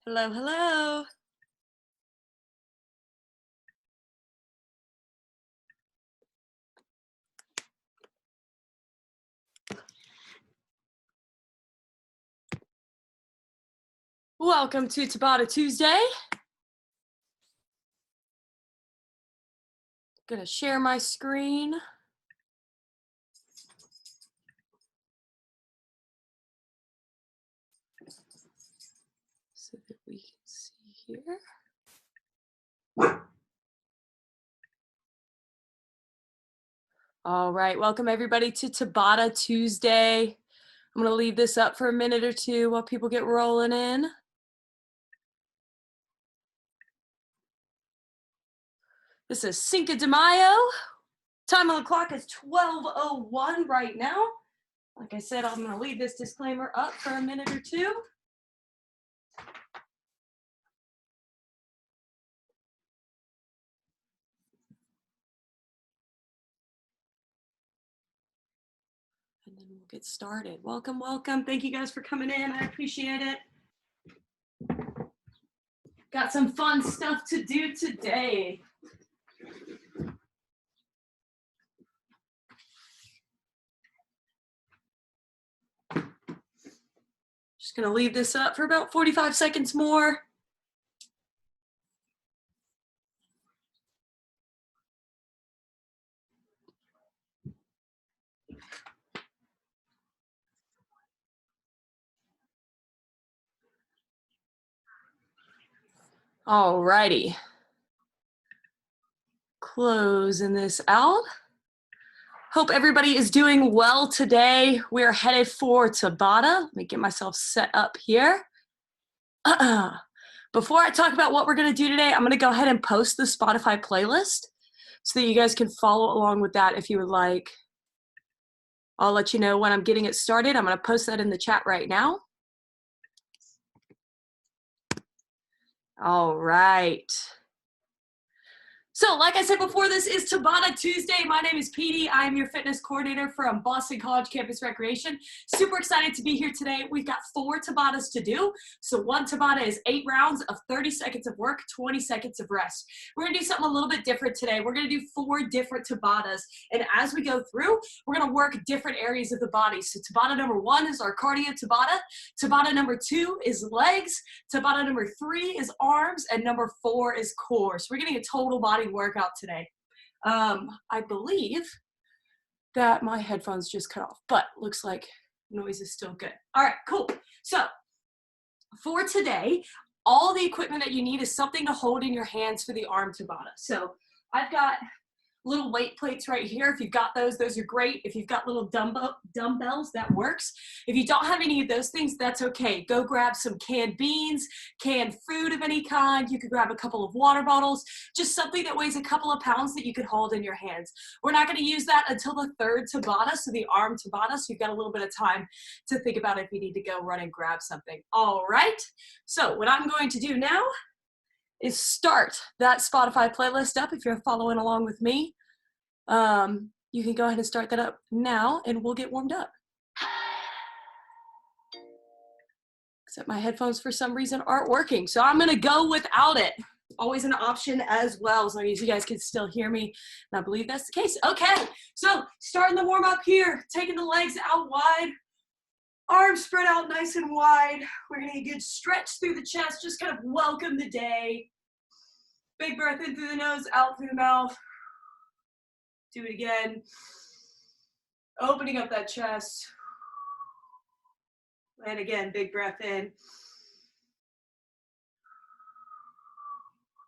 Hello, hello. Welcome to Tabata Tuesday. Gonna share my screen. So that we can see here. All right, welcome everybody to Tabata Tuesday. I'm gonna leave this up for a minute or two while people get rolling in. This is Cinco de Mayo. Time on the clock is 12:01 right now. Like I said, I'm gonna leave this disclaimer up for a minute or two. And then we'll get started. Welcome, welcome. Thank you guys for coming in. I appreciate it. Got some fun stuff to do today. Just gonna leave this up for about 45 seconds more. All righty. Closing this out. Hope everybody is doing well today. We're headed for Tabata. Let me get myself set up here. Before I talk about what we're gonna do today, I'm gonna go ahead and post the Spotify playlist so that you guys can follow along with that if you would like. I'll let you know when I'm getting it started. I'm gonna post that in the chat right now. All right. So like I said before, this is Tabata Tuesday. My name is Petey. I am your fitness coordinator from Boston College Campus Recreation. Super excited to be here today. We've got 4 Tabatas to do. So one Tabata is 8 rounds of 30 seconds of work, 20 seconds of rest. We're gonna do something a little bit different today. We're gonna do 4 different Tabatas. And as we go through, we're gonna work different areas of the body. So Tabata number 1 is our cardio Tabata. Tabata number 2 is legs. Tabata number 3 is arms. And number 4 is core. So we're getting a total body workout today. I believe that my headphones just cut off, but looks like noise is still good. All right, cool. So for today, all the equipment that you need is something to hold in your hands for the arm Tabata. So I've got little weight plates right here. If you've got those are great. If you've got little dumbbells, that works. If you don't have any of those things, that's okay. Go grab some canned beans, canned fruit of any kind. You could grab a couple of water bottles, just something that weighs a couple of pounds that you could hold in your hands. We're not going to use that until the 3rd Tabata, so the arm Tabata, so you've got a little bit of time to think about if you need to go run and grab something. All right, so what I'm going to do now is start that Spotify playlist up if you're following along with me. You can go ahead and start that up now and we'll get warmed up. Except my headphones for some reason aren't working, so I'm gonna go without it. Always an option as well, as long as you guys can still hear me, and I believe that's the case. Okay, so starting the warm up here, taking the legs out wide, arms spread out nice and wide. We're gonna get a good stretch through the chest, just kind of welcome the day. Big breath in through the nose, out through the mouth. Do it again. Opening up that chest. And again, big breath in.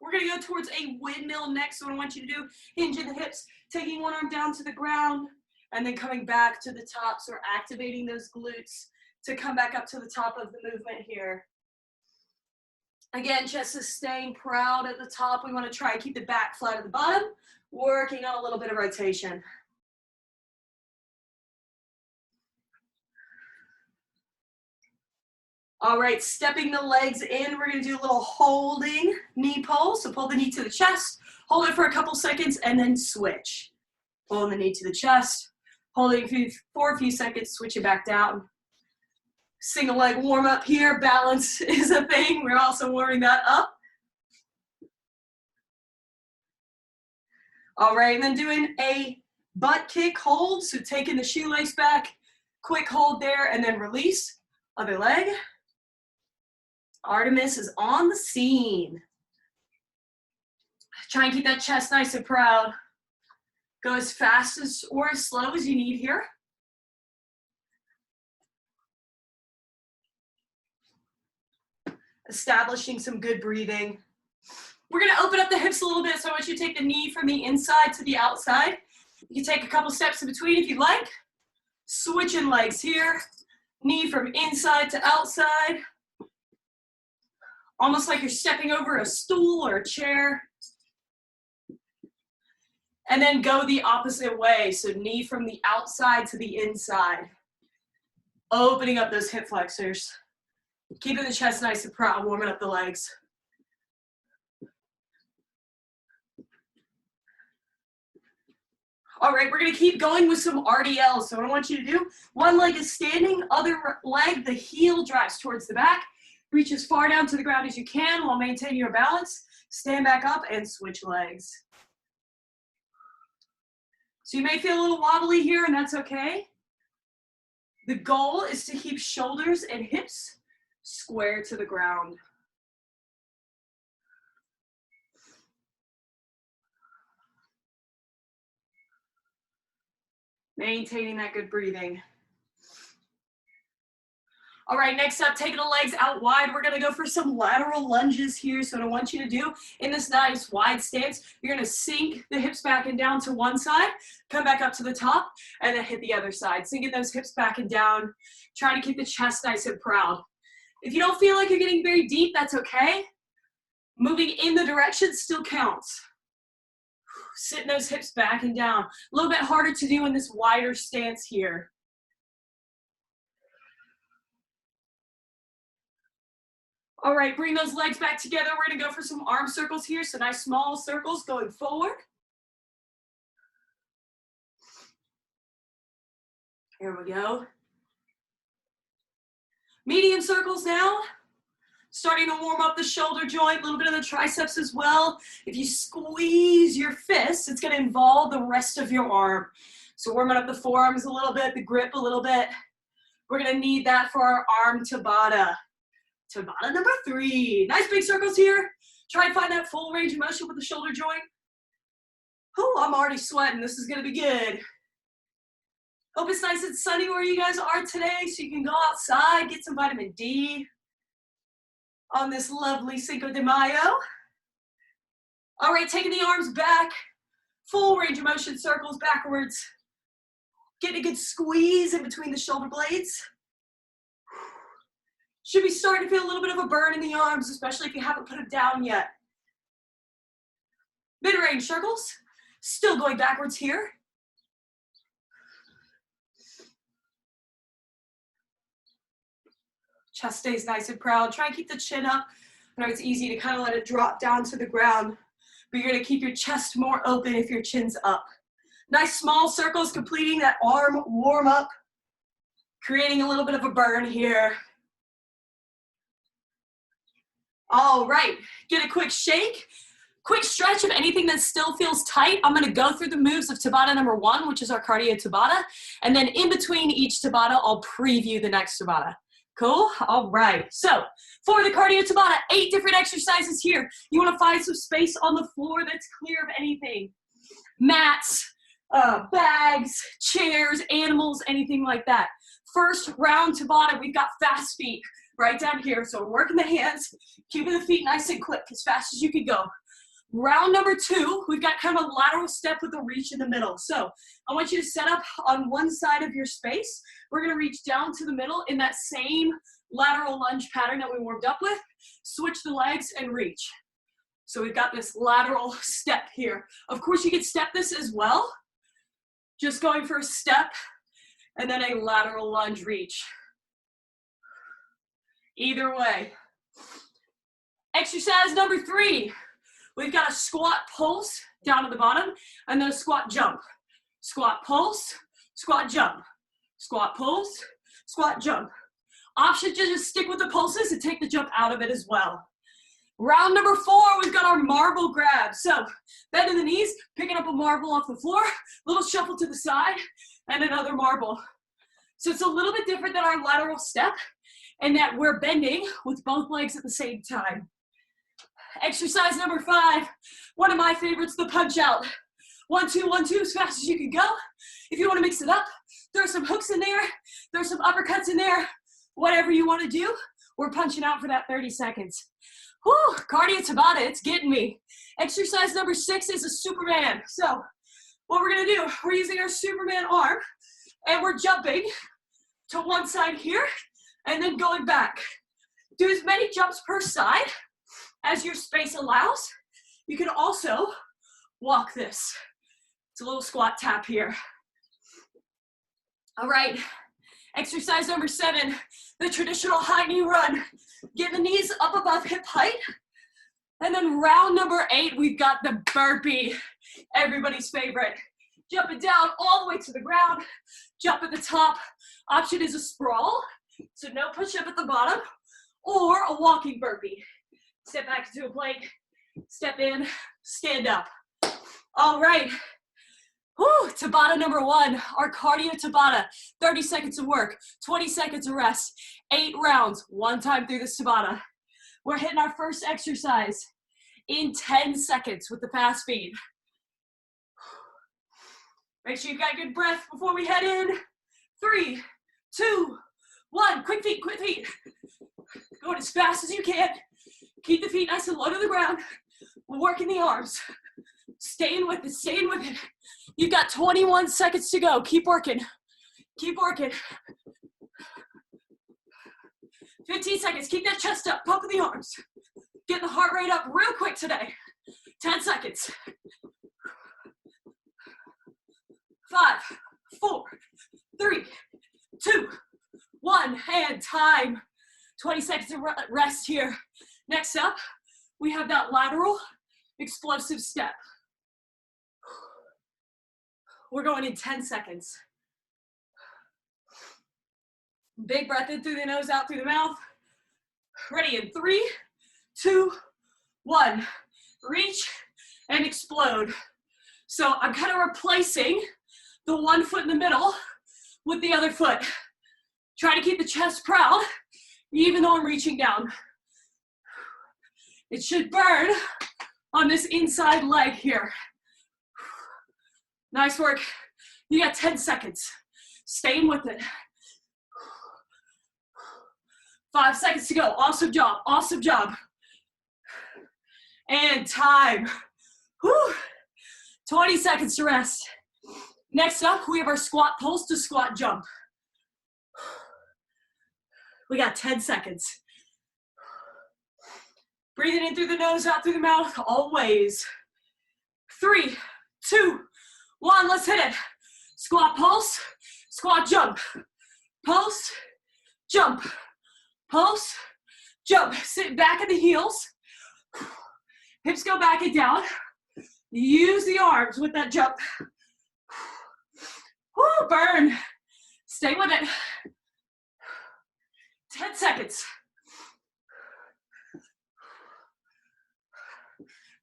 We're gonna go towards a windmill next. So what I want you to do, hinge in the hips, taking one arm down to the ground, and then coming back to the top. So we're activating those glutes to come back up to the top of the movement here. Again, chest is staying proud at the top. We wanna try and keep the back flat at the bottom, working on a little bit of rotation. All right, stepping the legs in, we're gonna do a little holding knee pull. So pull the knee to the chest, hold it for a couple seconds, and then switch. Pulling the knee to the chest, holding for a few seconds, switch it back down. Single leg warm up here. Balance is a thing. We're also warming that up. All right, and then doing a butt kick hold. So taking the shoelace back, quick hold there, and then release. Other leg. Artemis is on the scene. Try and keep that chest nice and proud. Go as fast as or as slow as you need here. Establishing some good breathing. We're gonna open up the hips a little bit, so I want you to take the knee from the inside to the outside. You can take a couple steps in between if you'd like. Switching legs here. Knee from inside to outside. Almost like you're stepping over a stool or a chair. And then go the opposite way. So knee from the outside to the inside. Opening up those hip flexors. Keeping the chest nice and proud, warming up the legs. All right, we're gonna keep going with some RDLs. So what I want you to do, one leg is standing, other leg, the heel drives towards the back. Reach as far down to the ground as you can while maintaining your balance. Stand back up and switch legs. So you may feel a little wobbly here, and that's okay. The goal is to keep shoulders and hips square to the ground. Maintaining that good breathing. All right, next up, taking the legs out wide. We're gonna go for some lateral lunges here. So what I want you to do in this nice wide stance, you're gonna sink the hips back and down to one side, come back up to the top, and then hit the other side. Sinking those hips back and down. Try to keep the chest nice and proud. If you don't feel like you're getting very deep, that's okay. Moving in the direction still counts. Sitting those hips back and down. A little bit harder to do in this wider stance here. All right, bring those legs back together. We're gonna go for some arm circles here. So nice small circles going forward. Here we go. Medium circles now. Starting to warm up the shoulder joint, a little bit of the triceps as well. If you squeeze your fists, it's gonna involve the rest of your arm. So warming up the forearms a little bit, the grip a little bit. We're gonna need that for our arm Tabata. Tabata number 3. Nice big circles here. Try and find that full range of motion with the shoulder joint. Oh, I'm already sweating. This is gonna be good. Hope it's nice and sunny where you guys are today so you can go outside, get some vitamin D on this lovely Cinco de Mayo. All right, taking the arms back, full range of motion, circles backwards. Getting a good squeeze in between the shoulder blades. Should be starting to feel a little bit of a burn in the arms, especially if you haven't put them down yet. Mid-range circles, still going backwards here. Chest stays nice and proud. Try and keep the chin up. I know it's easy to kind of let it drop down to the ground, but you're gonna keep your chest more open if your chin's up. Nice small circles, completing that arm warm up, creating a little bit of a burn here. All right, get a quick shake, quick stretch of anything that still feels tight. I'm gonna go through the moves of Tabata number 1, which is our cardio Tabata, and then in between each Tabata, I'll preview the next Tabata. Cool? All right. So for the cardio Tabata, 8 different exercises here. You want to find some space on the floor that's clear of anything. Mats, bags, chairs, animals, anything like that. First round Tabata, we've got fast feet right down here. So we're working the hands, keeping the feet nice and quick, as fast as you can go. Round number 2, we've got kind of a lateral step with a reach in the middle. So I want you to set up on one side of your space. We're gonna reach down to the middle in that same lateral lunge pattern that we warmed up with. Switch the legs and reach. So we've got this lateral step here. Of course, you can step this as well. Just going for a step and then a lateral lunge reach. Either way. Exercise number 3. We've got a squat pulse down at the bottom, and then a squat jump. Squat pulse, squat jump. Squat pulse, squat jump. Option to just stick with the pulses and take the jump out of it as well. Round number 4, we've got our marble grab. So bend in the knees, picking up a marble off the floor, little shuffle to the side, and another marble. So it's a little bit different than our lateral step in that we're bending with both legs at the same time. Exercise number 5, one of my favorites, the punch out. 1, 2, 1, 2, as fast as you can go. If you want to mix it up, throw some hooks in there, throw some uppercuts in there, whatever you want to do. We're punching out for that 30 seconds. Whew, cardio Tabata, it's getting me. Exercise number 6 is a Superman. So what we're gonna do, we're using our Superman arm and we're jumping to one side here and then going back. Do as many jumps per side as your space allows. You can also walk this. It's a little squat tap here. All right, exercise number 7, the traditional high knee run. Get the knees up above hip height. And then round number 8, we've got the burpee, everybody's favorite. Jumping down all the way to the ground, jump at the top. Option is a sprawl, so no push-up at the bottom, or a walking burpee. Step back into a plank, step in, stand up. All right. Whew, Tabata number 1, our cardio Tabata. 30 seconds of work, 20 seconds of rest, 8 rounds, 1 time through this Tabata. We're hitting our first exercise in 10 seconds with the fast speed. Make sure you've got good breath before we head in. 3, 2, 1, quick feet, quick feet. Going as fast as you can. Keep the feet nice and low to the ground. We're working the arms. Staying with it, staying with it. You've got 21 seconds to go. Keep working. Keep working. 15 seconds. Keep that chest up. Pumping the arms. Get the heart rate up real quick today. 10 seconds. 5, 4, 3, 2, 1. And time. 20 seconds of rest here. Next up, we have that lateral explosive step. We're going in 10 seconds. Big breath in through the nose, out through the mouth. Ready in 3, 2, 1. Reach and explode. So I'm kind of replacing the one foot in the middle with the other foot. Try to keep the chest proud, even though I'm reaching down. It should burn on this inside leg here. Nice work. You got 10 seconds. Staying with it. 5 seconds to go. Awesome job. Awesome job. And time. Whew. 20 seconds to rest. Next up, we have our squat pulse to squat jump. We got 10 seconds. Breathing in through the nose, out through the mouth, always. 3, 2, 1, let's hit it. Squat pulse, squat jump. Pulse, jump. Pulse, jump. Sit back at the heels. Hips go back and down. Use the arms with that jump. Woo, burn. Stay with it. 10 seconds.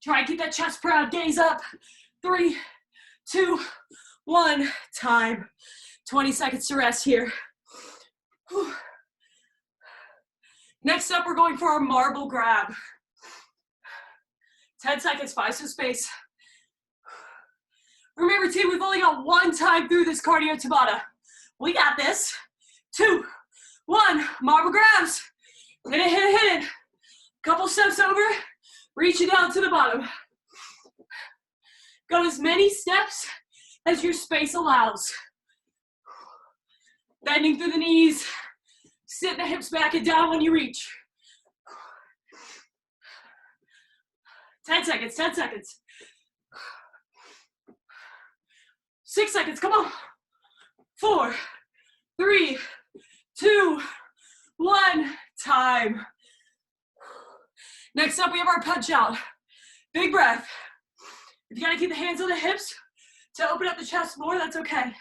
Try and keep that chest proud, gaze up. 3, 2, 1, time. 20 seconds to rest here. Whew. Next up, we're going for our marble grab. 10 seconds, 5 some space. Remember, team, we've only got 1 time through this cardio Tabata. We got this. 2, 1, marble grabs. Hit it, hit it, hit it. Couple steps over, reach it down to the bottom. Go as many steps as your space allows. Bending through the knees. Sit the hips back and down when you reach. 10 seconds, 10 seconds. 6 seconds, come on. 4, 3, 2, 1, time. Next up, we have our punch out. Big breath. If you gotta keep the hands on the hips to open up the chest more, that's okay.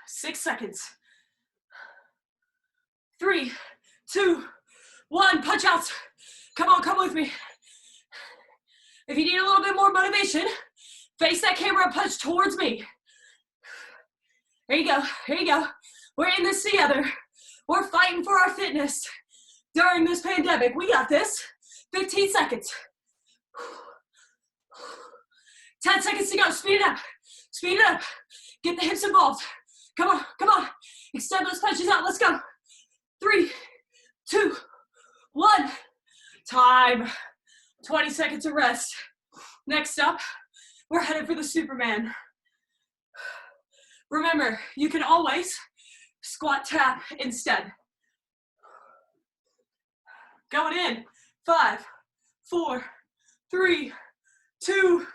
6 seconds. 3, 2, 1, punch outs. Come on, come with me. If you need a little bit more motivation, face that camera and punch towards me. There you go, here you go. We're in this together. We're fighting for our fitness during this pandemic. We got this. 15 seconds. 10 seconds to go, speed it up. Speed it up. Get the hips involved. Come on, come on. Extend those punches out, let's go. 3, 2, 1. Time. 20 seconds of rest. Next up, we're headed for the Superman. Remember, you can always squat tap instead. Going in. 5, 4, 3, 2,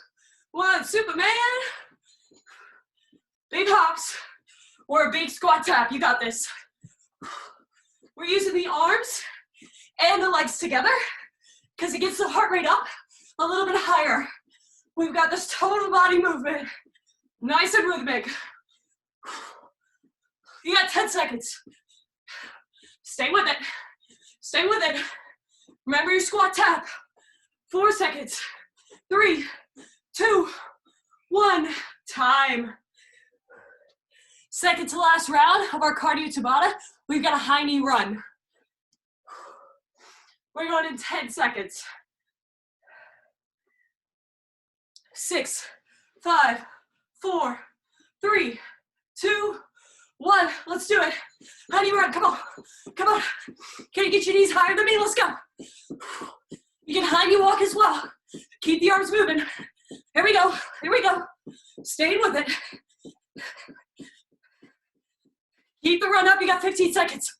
1. Superman. Big hops or a big squat tap. You got this. We're using the arms and the legs together because it gets the heart rate up a little bit higher. We've got this total body movement. Nice and rhythmic. You got 10 seconds. Stay with it. Stay with it. Remember your squat tap. 4 seconds. 3, 2, 1. Time. Second to last round of our cardio Tabata. We've got a high knee run. We're going in 10 seconds. 6, 5, 4, 3, 2, 1. Let's do it. High knee run, come on. Come on. Can you get your knees higher than me? Let's go. You can high knee walk as well. Keep the arms moving. Here we go. Here we go. Staying with it. Keep the run up. You got 15 seconds.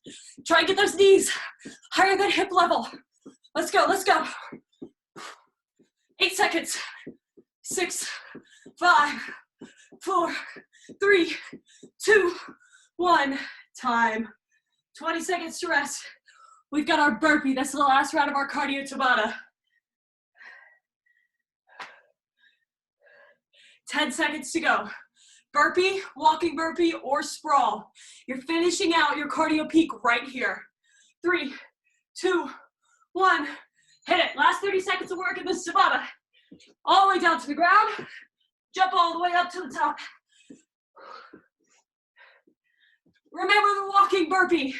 Try and get those knees higher than hip level. Let's go. Let's go. 8 seconds. 6, 5, 4, 3, 2, 1. Time. 20 seconds to rest. We've got our burpee. That's the last round of our cardio Tabata. 10 seconds to go. Burpee, walking burpee, or sprawl. You're finishing out your cardio peak right here. 3, 2, 1. Hit it. Last 30 seconds of work in this Tabata. All the way down to the ground. Jump all the way up to the top. Remember the walking burpee.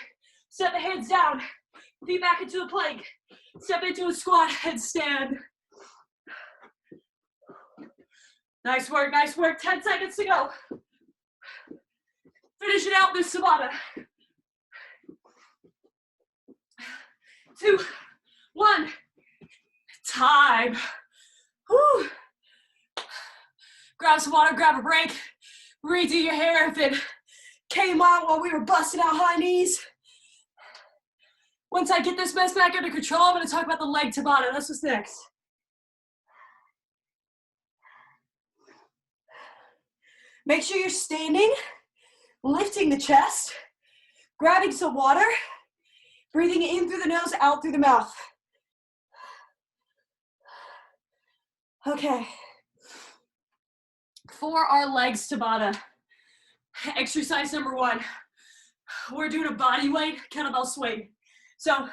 Set the hands down. Feet back into a plank. Step into a squat, headstand. Nice work, nice work. 10 seconds to go. Finish it out this Tabata. 2, 1. Time. Whew. Grab some water, grab a break. Redo your hair if it came out while we were busting out high knees. Once I get this mess back under control, I'm going to talk about the leg Tabata. That's what's next. Make sure you're standing, lifting the chest, grabbing some water, breathing in through the nose, out through the mouth. Okay. For our legs Tabata, exercise number 1, we're doing a body weight kettlebell swing. So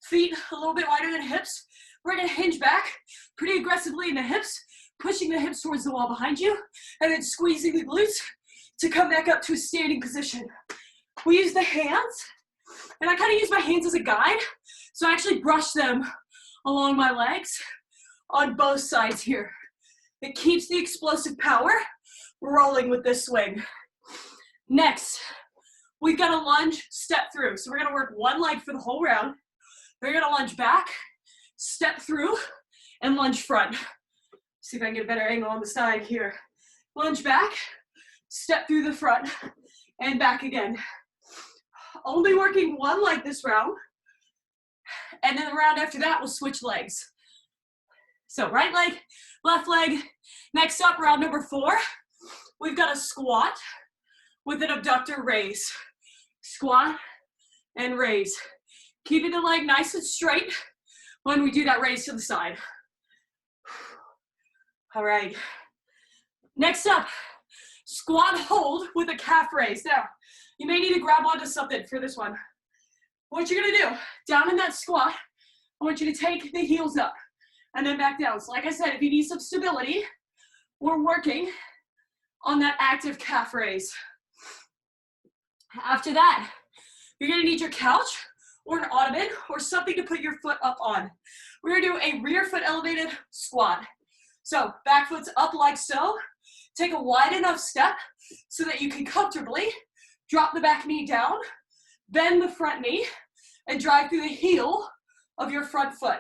feet a little bit wider than hips. We're gonna hinge back pretty aggressively in the hips, pushing the hips towards the wall behind you, and then squeezing the glutes to come back up to a standing position. We use the hands, and I kind of use my hands as a guide, so I actually brush them along my legs on both sides here. It keeps the explosive power rolling with this swing. Next, we've got a lunge step through. So we're gonna work one leg for the whole round. We're gonna lunge back, step through, and lunge front. See if I can get a better angle on the side here. Lunge back, step through the front, and back again. Only working one leg this round, and then the round after that, we'll switch legs. So right leg, left leg. Next up, round number 4, we've got a squat with an abductor raise. Squat and raise. Keeping the leg nice and straight when we do that raise to the side. All right. Next up, squat hold with a calf raise. Now, you may need to grab onto something for this one. What you're gonna do, down in that squat, I want you to take the heels up and then back down. So like I said, if you need some stability, we're working on that active calf raise. After that, you're gonna need your couch or an ottoman or something to put your foot up on. We're gonna do a rear foot elevated squat. So back foot's up like so. Take a wide enough step so that you can comfortably drop the back knee down, bend the front knee, and drive through the heel of your front foot.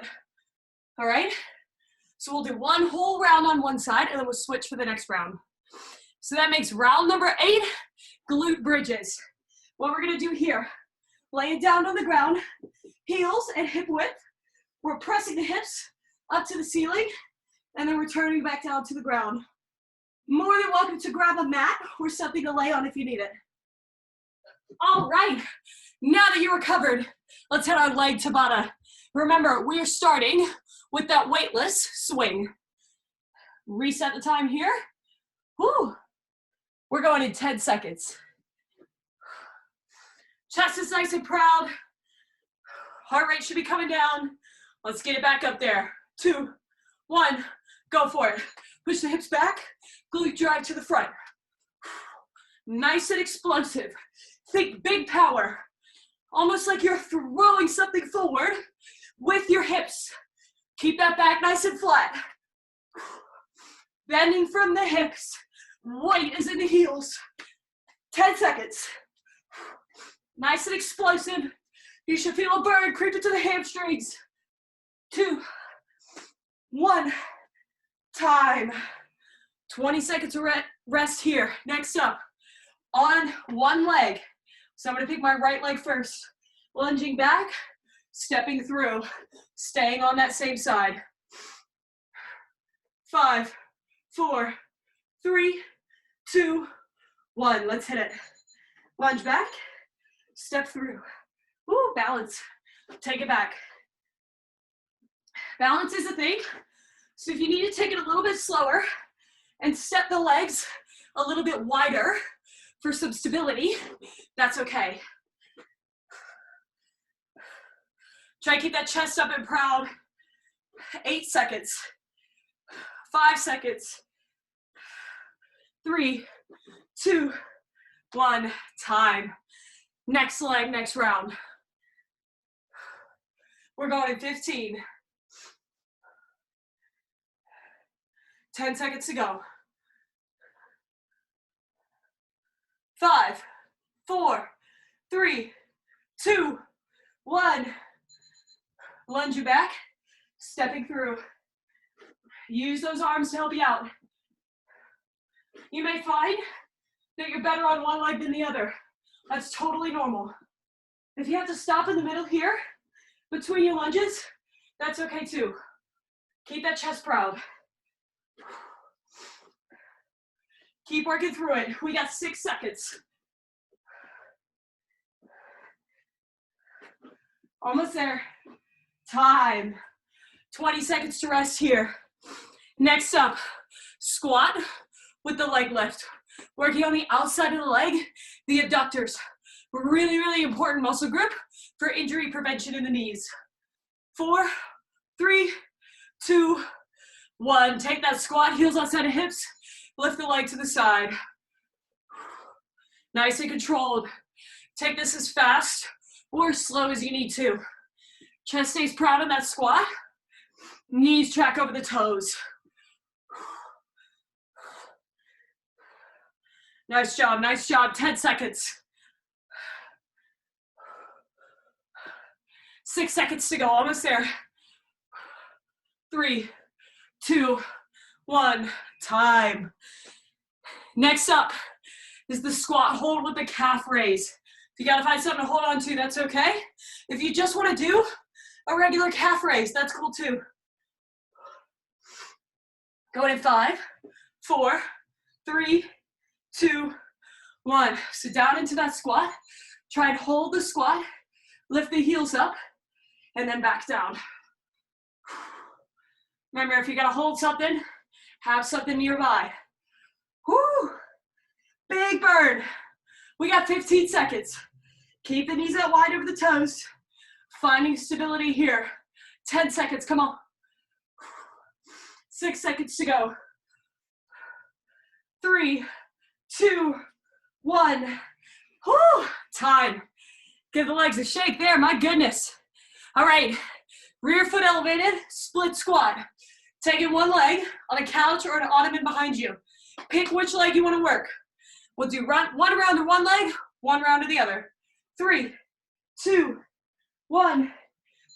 All right? So we'll do one whole round on one side and then we'll switch for the next round. So that makes round number 8, glute bridges. What we're gonna do here, lay it down on the ground, heels and hip width. We're pressing the hips up to the ceiling and then returning back down to the ground. More than welcome to grab a mat or something to lay on if you need it. All right, now that you're recovered, let's hit our leg Tabata. Remember, we are starting with that weightless swing. Reset the time here. Woo. We're going in 10 seconds. Chest is nice and proud. Heart rate should be coming down. Let's get it back up there. 2, 1, go for it. Push the hips back, glute drive to the front. Nice and explosive. Think big power. Almost like you're throwing something forward with your hips. Keep that back nice and flat. Bending from the hips. Weight is in the heels. 10 seconds. Nice and explosive. You should feel a burn creep into the hamstrings. 2, 1, time. 20 seconds of rest here. Next up, on one leg. So I'm gonna pick my right leg first. Lunging back, stepping through, staying on that same side. 5, 4, 3, 2, 1. Let's hit it. Lunge back, step through. Ooh, balance. Take it back. Balance is a thing. So if you need to take it a little bit slower and step the legs a little bit wider for some stability, that's okay. Try to keep that chest up and proud. 8 seconds. 5 seconds. 3, 2, 1, time. Next leg, next round. We're going in 15. 10 seconds to go. 5, 4, 3, 2, 1. Lunge you back, stepping through. Use those arms to help you out. You may find that you're better on one leg than the other. That's totally normal. If you have to stop in the middle here, between your lunges, that's okay too. Keep that chest proud. Keep working through it. We got 6 seconds. Almost there. Time. 20 seconds to rest here. Next up, squat with the leg lift. Working on the outside of the leg, the abductors. Really, really important muscle group for injury prevention in the knees. 4, 3, 2, 1. Take that squat, heels outside of hips. Lift the leg to the side. Nice and controlled. Take this as fast or as slow as you need to. Chest stays proud on that squat. Knees track over the toes. Nice job, nice job. 10 seconds. 6 seconds to go, almost there. 3, 2, 1, time. Next up is the squat hold with the calf raise. If you gotta find something to hold on to, that's okay. If you just wanna do a regular calf raise, that's cool too. Going in 5, 4, 3, 2, 1. So down into that squat. Try and hold the squat, lift the heels up, and then back down. Remember, if you gotta hold something, have something nearby. Woo! Big burn. We got 15 seconds. Keep the knees out wide over the toes. Finding stability here. 10 seconds, come on. 6 seconds to go. 3, 2, 1. Whew, time. Give the legs a shake there, my goodness. All right, rear foot elevated, split squat. Taking one leg on a couch or an ottoman behind you. Pick which leg you want to work. We'll do one round to one leg, one round to the other. 3, 2, 1.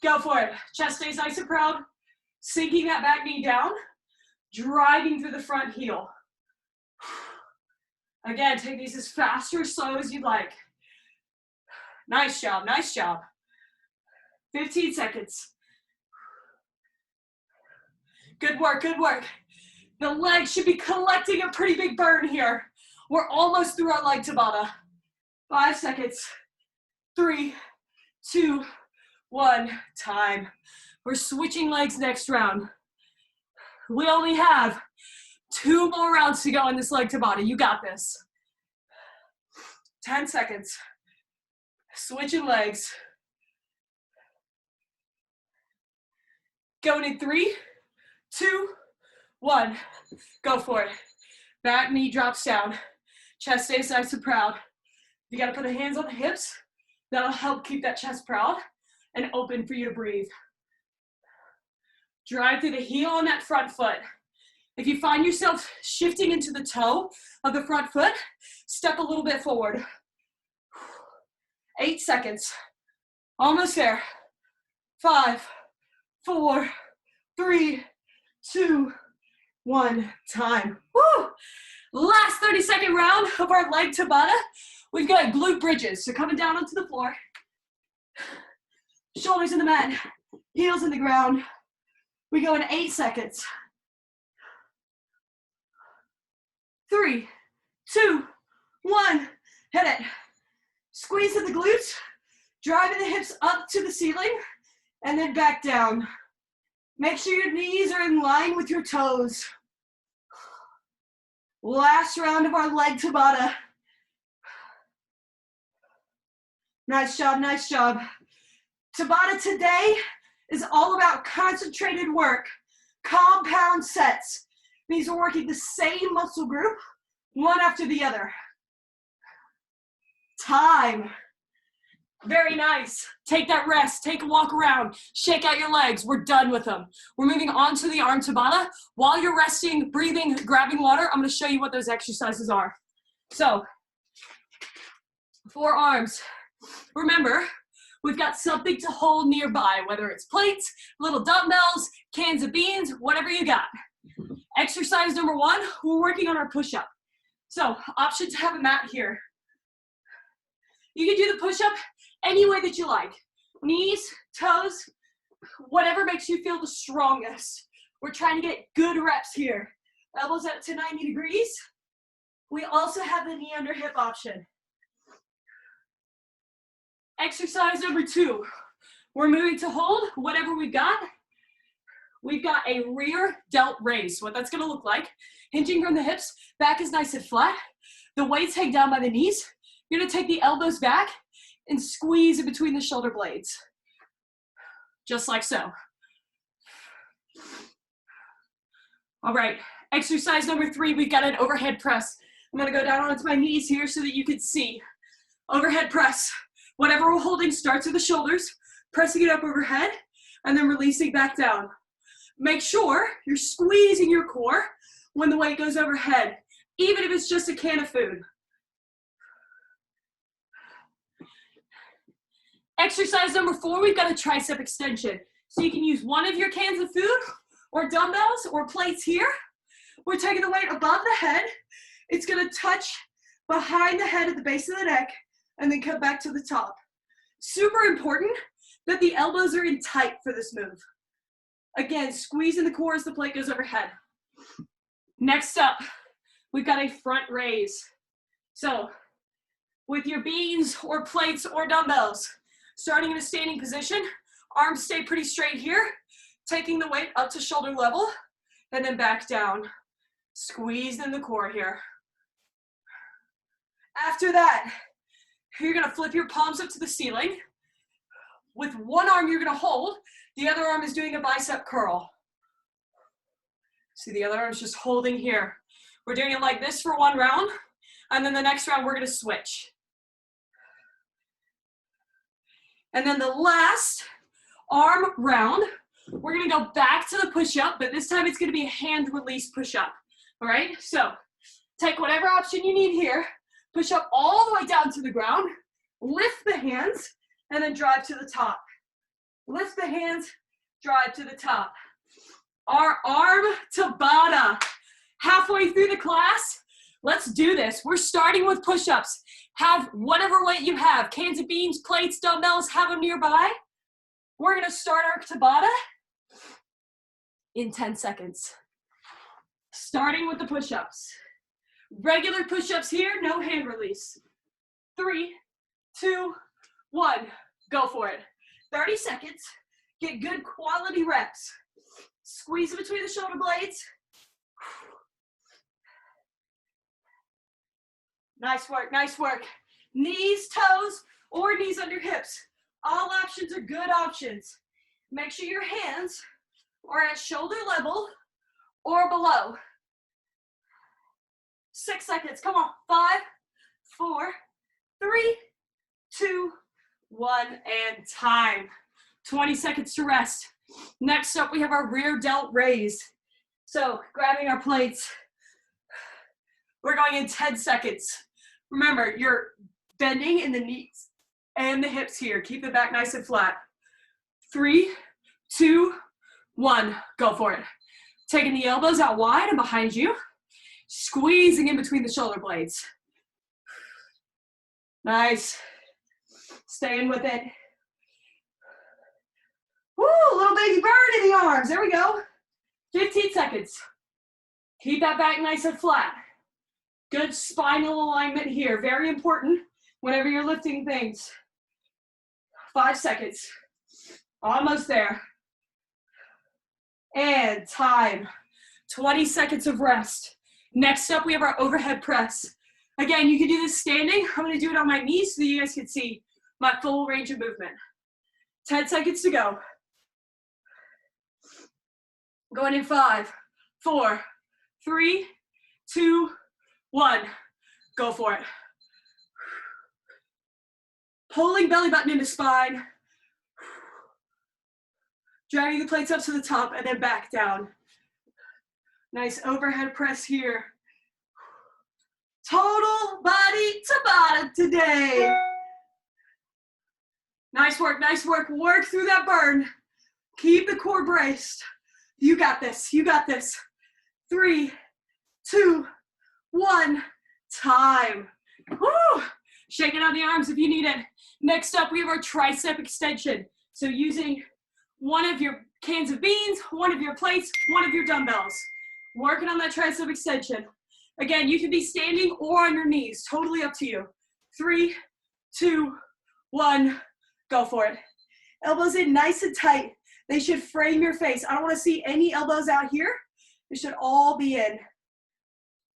Go for it. Chest stays nice and proud. Sinking that back knee down. Driving through the front heel. Again, take these as fast or slow as you'd like. Nice job, nice job. 15 seconds. Good work, good work. The legs should be collecting a pretty big burn here. We're almost through our leg Tabata. 5 seconds. 3, 2, 1. Time. We're switching legs next round. We only have 2 more rounds to go in this leg Tabata. You got this. 10 seconds. Switching legs. Going in 3, 2, 1. Go for it. Back knee drops down. Chest stays nice and proud. You gotta put the hands on the hips. That'll help keep that chest proud and open for you to breathe. Drive through the heel on that front foot. If you find yourself shifting into the toe of the front foot, step a little bit forward. 8 seconds. Almost there. 5, 4, 3, 2, 1. Time. Woo! Last 30-second round of our leg Tabata. We've got glute bridges. So coming down onto the floor. Shoulders in the mat. Heels in the ground. We go in 8 seconds. 3, 2, 1. Hit it. Squeeze in the glutes. Driving the hips up to the ceiling. And then back down. Make sure your knees are in line with your toes. Last round of our leg Tabata. Nice job, nice job. Tabata today is all about concentrated work, compound sets. Means we're working the same muscle group, one after the other. Time. Very nice. Take that rest, take a walk around, shake out your legs. We're done with them. We're moving on to the arm Tabata. While you're resting, breathing, grabbing water, I'm gonna show you what those exercises are. So, for arms, remember, we've got something to hold nearby, whether it's plates, little dumbbells, cans of beans, whatever you got. Exercise number 1, we're working on our push-up. So, option to have a mat here. You can do the push-up any way that you like. Knees, toes, whatever makes you feel the strongest. We're trying to get good reps here. Elbows up to 90 degrees. We also have the knee under hip option. Exercise number 2. We're moving to hold whatever we've got. We've got a rear delt raise. What that's gonna look like. Hinging from the hips, back is nice and flat. The weights hang down by the knees. You're gonna take the elbows back and squeeze in between the shoulder blades. Just like so. All right, exercise number 3, we've got an overhead press. I'm gonna go down onto my knees here so that you can see. Overhead press. Whatever we're holding starts with the shoulders, pressing it up overhead, and then releasing back down. Make sure you're squeezing your core when the weight goes overhead, even if it's just a can of food. Exercise number 4, we've got a tricep extension. So you can use one of your cans of food or dumbbells or plates here. We're taking the weight above the head. It's gonna touch behind the head at the base of the neck and then come back to the top. Super important that the elbows are in tight for this move. Again, squeeze in the core as the plate goes overhead. Next up, we've got a front raise. So with your beans or plates or dumbbells, starting in a standing position, arms stay pretty straight here, taking the weight up to shoulder level, and then back down. Squeeze in the core here. After that, you're gonna flip your palms up to the ceiling, With one arm you're gonna hold, the other arm is doing a bicep curl. See, the other arm's just holding here. We're doing it like this for one round, and then the next round we're gonna switch. And then the last arm round, we're gonna go back to the push-up, but this time it's gonna be a hand release push-up, all right? So take whatever option you need here, push up all the way down to the ground, lift the hands, and then drive to the top. Lift the hands, drive to the top. Our arm Tabata. Halfway through the class, let's do this. We're starting with push-ups. Have whatever weight you have, cans of beans, plates, dumbbells, have them nearby. We're gonna start our Tabata in 10 seconds. Starting with the push-ups. Regular push-ups here, no hand release. 3, 2, 1, go for it. 30 seconds, get good quality reps. Squeeze in between the shoulder blades. Nice work, nice work. Knees, toes, or knees under hips. All options are good options. Make sure your hands are at shoulder level or below. 6 seconds, come on. 5, 4, 3, 2, 1, and time. 20 seconds to rest. Next up, we have our rear delt raise. So, grabbing our plates. We're going in 10 seconds. Remember, you're bending in the knees and the hips here. Keep the back nice and flat. 3, 2, 1, go for it. Taking the elbows out wide and behind you. Squeezing in between the shoulder blades. Nice. Staying with it. Woo, little baby bird in the arms. There we go. 15 seconds. Keep that back nice and flat. Good spinal alignment here. Very important whenever you're lifting things. 5 seconds. Almost there. And time. 20 seconds of rest. Next up, we have our overhead press. Again, you can do this standing. I'm gonna do it on my knees so that you guys can see my full range of movement. 10 seconds to go. Going in 5, 4, 3, 2, 1. Go for it. Pulling belly button into spine. Dragging the plates up to the top and then back down. Nice overhead press here. Total body Tabata today. Nice work, nice work. Work through that burn. Keep the core braced. You got this, you got this. 3, 2, 1, time. Woo! Shaking out the arms if you need it. Next up, we have our tricep extension. So using one of your cans of beans, one of your plates, one of your dumbbells. Working on that tricep extension. Again, you can be standing or on your knees. Totally up to you. 3, 2, 1, go for it. Elbows in nice and tight. They should frame your face. I don't want to see any elbows out here. They should all be in.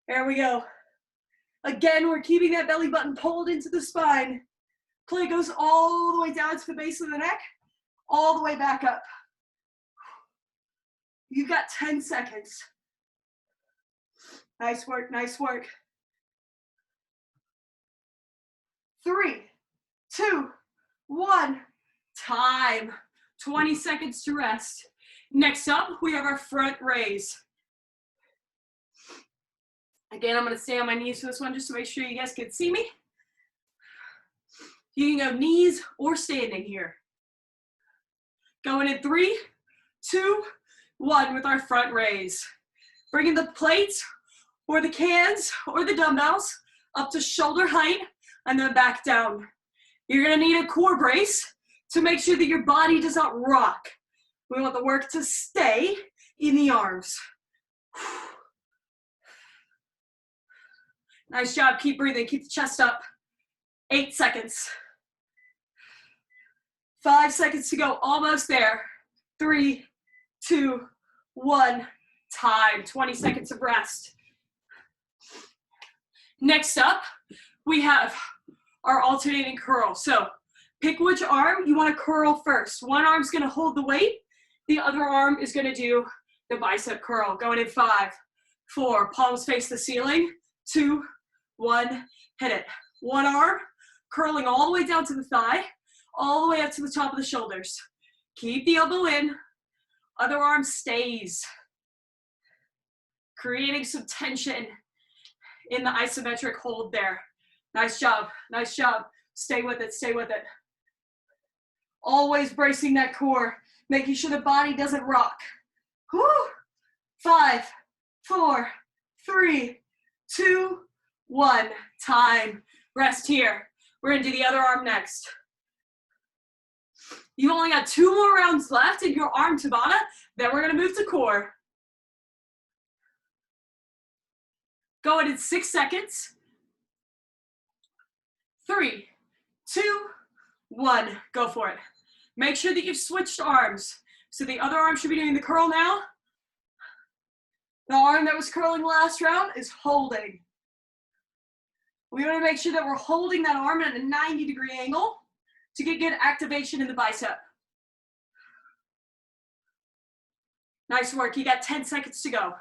There we go. Again, we're keeping that belly button pulled into the spine. Plate goes all the way down to the base of the neck, all the way back up. You've got 10 seconds. Nice work, nice work. 3, 2, 1, time. 20 seconds to rest. Next up, we have our front raise. Again, I'm gonna stay on my knees for this one just to make sure you guys can see me. You can go knees or standing here. Going in 3, 2, 1 with our front raise. Bringing the plates or the cans or the dumbbells up to shoulder height and then back down. You're gonna need a core brace to make sure that your body does not rock. We want the work to stay in the arms. Nice job, keep breathing, keep the chest up. 8 seconds. 5 seconds to go, almost there. 3, 2, 1, time. 20 seconds of rest. Next up, we have our alternating curl. So Pick which arm you want to curl first. One arm's going to hold the weight. The other arm is going to do the bicep curl. Going in 5, 4, palms face the ceiling, 2, 1, hit it. One arm curling all the way down to the thigh, all the way up to the top of the shoulders. Keep the elbow in. Other arm stays. Creating some tension in the isometric hold there. Nice job, nice job. Stay with it, stay with it. Always bracing that core, making sure the body doesn't rock. Whew. 5, 4, 3, 2, 1. Time. Rest here. We're gonna do the other arm next. You've only got 2 more rounds left in your arm Tabata, then we're gonna move to core. Going in 6 seconds. 3, 2, 1, go for it. Make sure that you've switched arms. So the other arm should be doing the curl now. The arm that was curling last round is holding. We want to make sure that we're holding that arm at a 90-degree angle to get good activation in the bicep. Nice work, you got 10 seconds to go.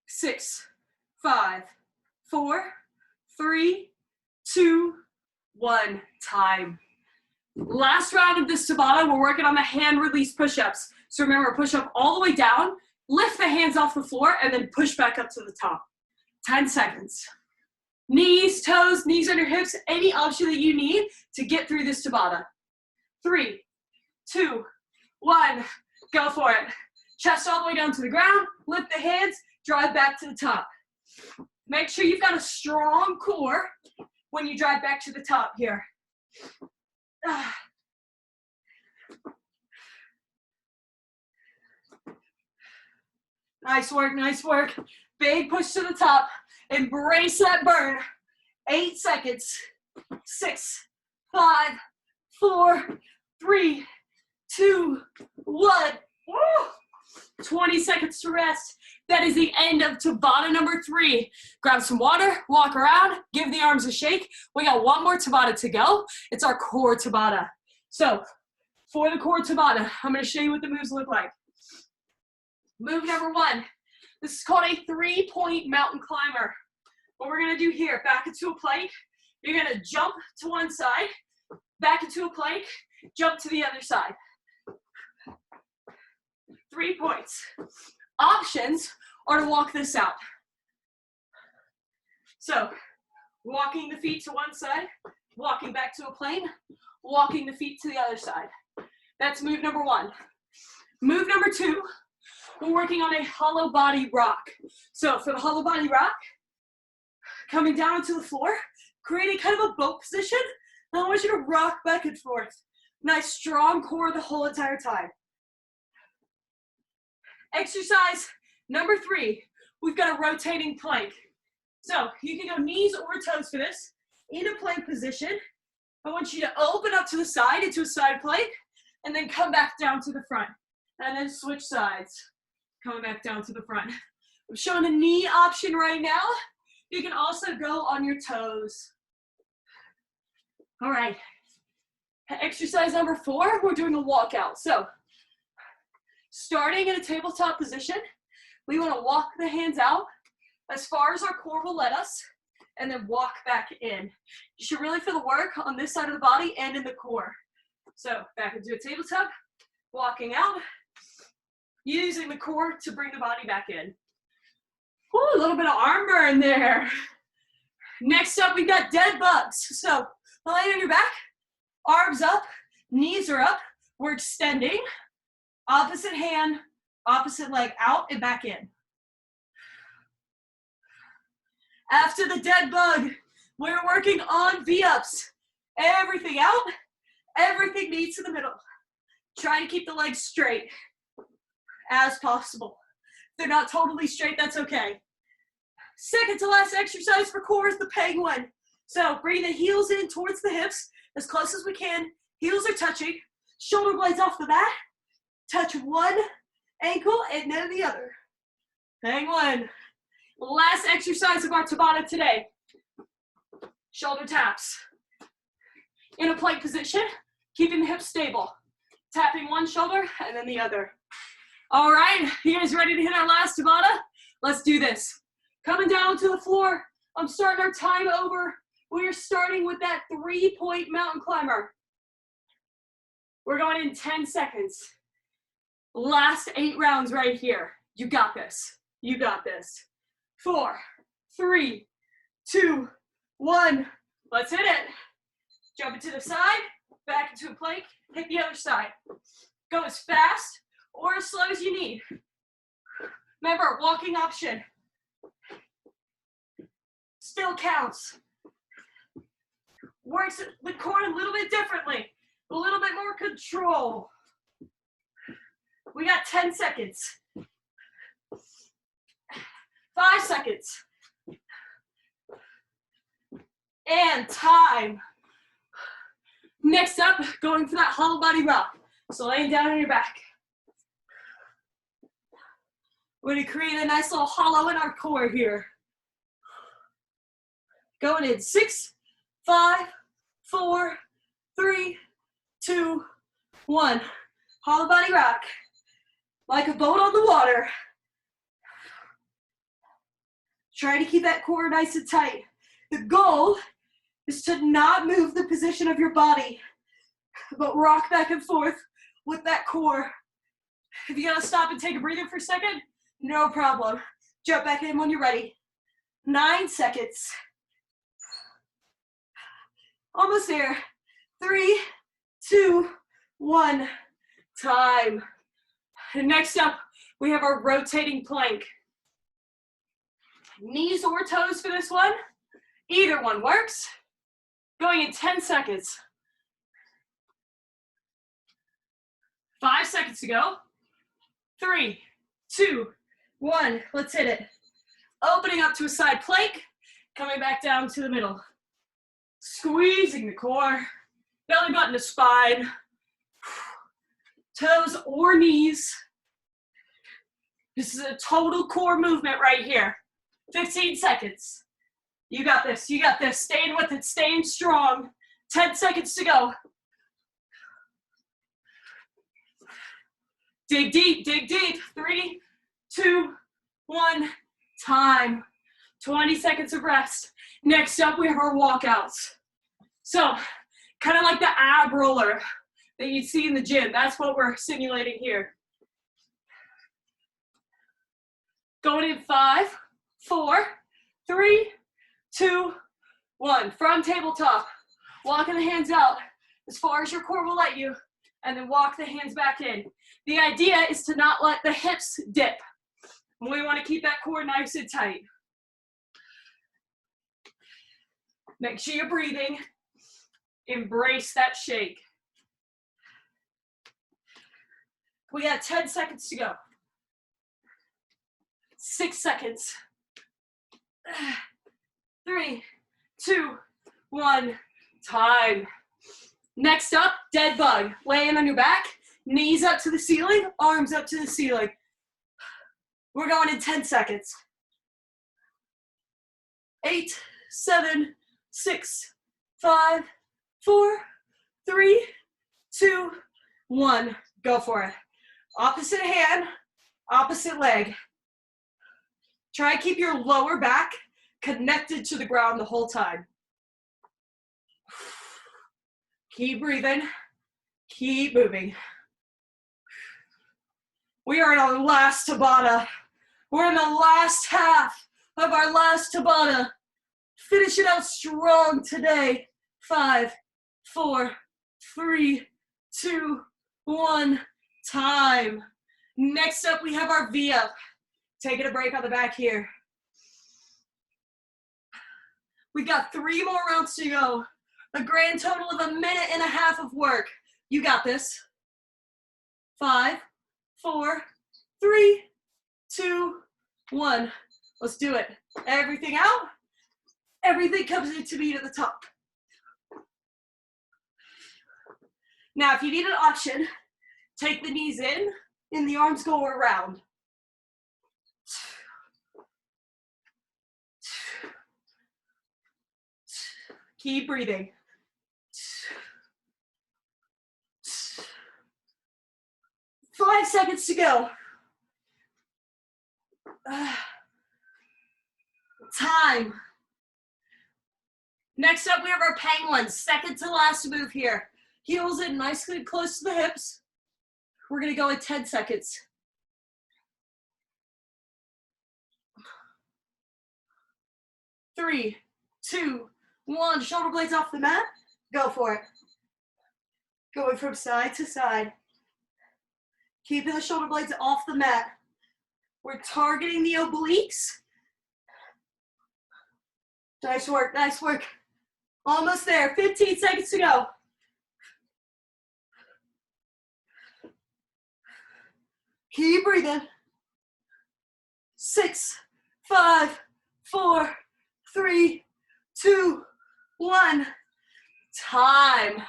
6, 5, 4, 3, 2, 1, time. Last round of this Tabata, we're working on the hand release push-ups. So remember, push up all the way down, lift the hands off the floor, and then push back up to the top. 10 seconds. Knees, toes, knees under hips, any option that you need to get through this Tabata. 3, 2, 1, go for it. Chest all the way down to the ground, lift the hands, drive back to the top. Make sure you've got a strong core when you drive back to the top here. Nice work, nice work. Big push to the top. Embrace that burn. 8 seconds. 6, 5, 4, 3, 2, 1. Woo! 20 seconds to rest. That is the end of Tabata number 3. Grab some water, walk around, give the arms a shake. We got one more Tabata to go. It's our core Tabata. So for the core Tabata, I'm going to show you what the moves look like. Move number 1. This is called a 3-point mountain climber. What we're going to do here, back into a plank. You're going to jump to one side, back into a plank, jump to the other side. 3 points. Options are to walk this out. So, walking the feet to one side, walking back to a plane, walking the feet to the other side. That's move number 1. Move number 2, we're working on a hollow body rock. So for the hollow body rock, coming down onto the floor, creating kind of a boat position. I want you to rock back and forth. Nice strong core the whole entire time. Exercise number 3, we've got a rotating plank. So you can go knees or toes for this. In a plank position, I want you to open up to the side into a side plank and then come back down to the front. And then switch sides, coming back down to the front. I'm showing a knee option right now. You can also go on your toes. All right, exercise number 4, we're doing a walkout. So starting in a tabletop position, we want to walk the hands out as far as our core will let us, and then walk back in. You should really feel the work on this side of the body and in the core. So back into a tabletop, walking out, using the core to bring the body back in. Ooh, a little bit of arm burn there. Next up, we've got dead bugs. So lay on your back, arms up, knees are up. We're extending. Opposite hand, opposite leg out and back in. After the dead bug, we're working on V-ups. Everything out, everything meets in the middle. Try to keep the legs straight as possible. If they're not totally straight, that's okay. Second to last exercise for core is the penguin. So bring the heels in towards the hips as close as we can. Heels are touching. Shoulder blades off the mat. Touch one ankle and then the other. Penguin. Last exercise of our Tabata today. shoulder taps. In a plank position, keeping the hips stable. Tapping one shoulder and then the other. All right, you guys ready to hit our last Tabata? Let's do this. Coming down to the floor. I'm starting our time over. We are starting with that 3-point mountain climber. We're going in 10 seconds. Last 8 rounds right here. You got this. You got this. 4, 3, 2, 1. Let's hit it. Jump it to the side, back into a plank, hit the other side. Go as fast or as slow as you need. Remember, walking option. Still counts. Works the core a little bit differently. A little bit more control. We got 10 seconds. 5 seconds. And time. Next up, going for that hollow body rock. So laying down on your back. We're gonna create a nice little hollow in our core here. Going in 6, 5, 4, 3, 2, 1. Hollow body rock. Like a boat on the water. Try to keep that core nice and tight. The goal is to not move the position of your body, but rock back and forth with that core. If you gotta stop and take a breather for a second, no problem. Jump back in when you're ready. 9 seconds. Almost there. 3, 2, 1. Time. And next up, we have our rotating plank. Knees or toes for this one. Either one works. Going in 10 seconds. 5 seconds to go. 3, 2, 1. Let's hit it. Opening up to a side plank. Coming back down to the middle. Squeezing the core. Belly button to spine. Toes or knees. This is a total core movement right here. 15 seconds. You got this, you got this. Staying with it, staying strong. 10 seconds to go. Dig deep, dig deep. 3, 2, 1, time. 20 seconds of rest. Next up, we have our walkouts. So, kind of like the ab roller that you'd see in the gym. That's what we're simulating here. Going in 5, 4, 3, 2, 1. From tabletop, walking the hands out as far as your core will let you, and then walk the hands back in. The idea is to not let the hips dip. We want to keep that core nice and tight. Make sure you're breathing. Embrace that shake. We got 10 seconds to go. 6 seconds. 3, 2, 1. Time. Next up, dead bug. Laying on your back, knees up to the ceiling, arms up to the ceiling. We're going in 10 seconds. 8, 7, 6, 5, 4, 3, 2, 1. Go for it. Opposite hand, opposite leg. Try to keep your lower back connected to the ground the whole time. Keep breathing. Keep moving. We are in our last Tabata. We're in the last half of our last Tabata. Finish it out strong today. 5, 4, 3, 2, 1. Time. Next up, we have our V-up. Taking a break on the back here. We've got 3 more rounds to go. A grand total of 1.5 minutes of work. You got this. 5, 4, 3, 2, 1. Let's do it. Everything out. Everything comes into me to the top. Now, if you need an option, take the knees in, and the arms go around. Keep breathing. 5 seconds to go. Time. Next up, we have our penguins. Second to last move here. Heels in nicely close to the hips. We're gonna go with 10 seconds. 3, 2, 1. Shoulder blades off the mat. Go for it. Going from side to side. Keeping the shoulder blades off the mat. We're targeting the obliques. Nice work, nice work. Almost there, 15 seconds to go. Keep breathing. 6, 5, 4, 3, 2, 1. Time.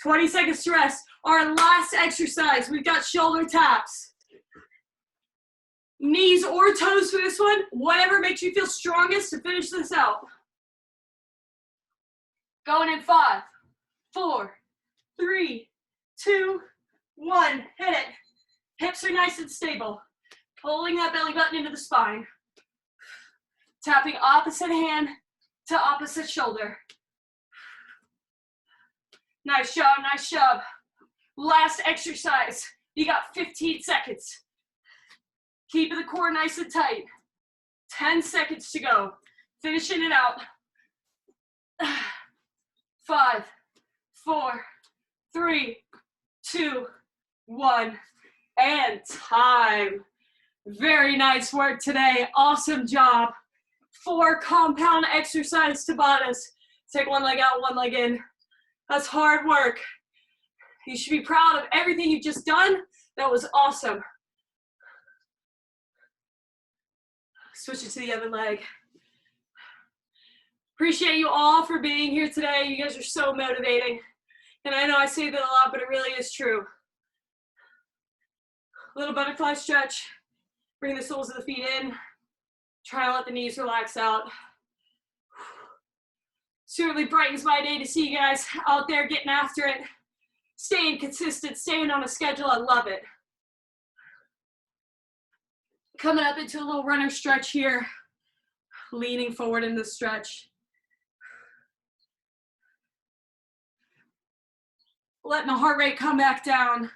20 seconds to rest. Our last exercise, we've got shoulder taps. Knees or toes for this one, whatever makes you feel strongest to finish this out. Going in 5, 4, 3, 2, 1. Hit it. Hips are nice and stable. Pulling that belly button into the spine. Tapping opposite hand to opposite shoulder. Nice job, nice job. Last exercise. You got 15 seconds. Keeping the core nice and tight. 10 seconds to go. Finishing it out. 5, 4, 3, 2, 1. And time. Very nice work today. Awesome job. 4 compound exercise Tabatas. Take one leg out, one leg in. That's hard work. You should be proud of everything you've just done. That was awesome. Switch it to the other leg. Appreciate you all for being here today. You guys are so motivating. And I know I say that a lot, but it really is true. Little butterfly stretch. Bring the soles of the feet in. Try to let the knees relax out. Certainly brightens my day to see you guys out there getting after it. Staying consistent, staying on a schedule. I love it. Coming up into a little runner stretch here. Leaning forward in the stretch. Letting the heart rate come back down.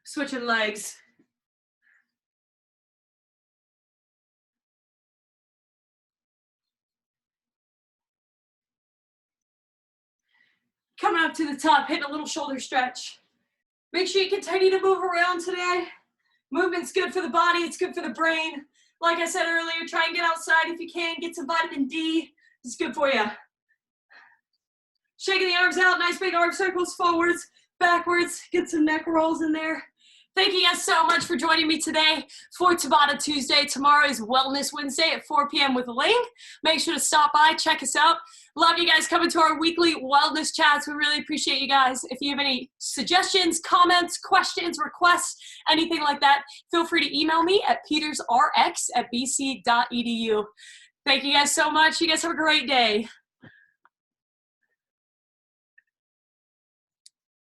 Switching legs. Coming up to the top, hitting a little shoulder stretch. Make sure you continue to move around today. Movement's good for the body, it's good for the brain. Like I said earlier, try and get outside if you can, get some vitamin D. It's good for you. Shaking the arms out, nice big arm circles forwards, backwards, get some neck rolls in there. Thank you guys so much for joining me today for Tabata Tuesday. Tomorrow is Wellness Wednesday at 4 p.m. with Ling. Make sure to stop by, check us out. Love you guys coming to our weekly wellness chats. We really appreciate you guys. If you have any suggestions, comments, questions, requests, anything like that, feel free to email me at petersrx@bc.edu. Thank you guys so much. You guys have a great day.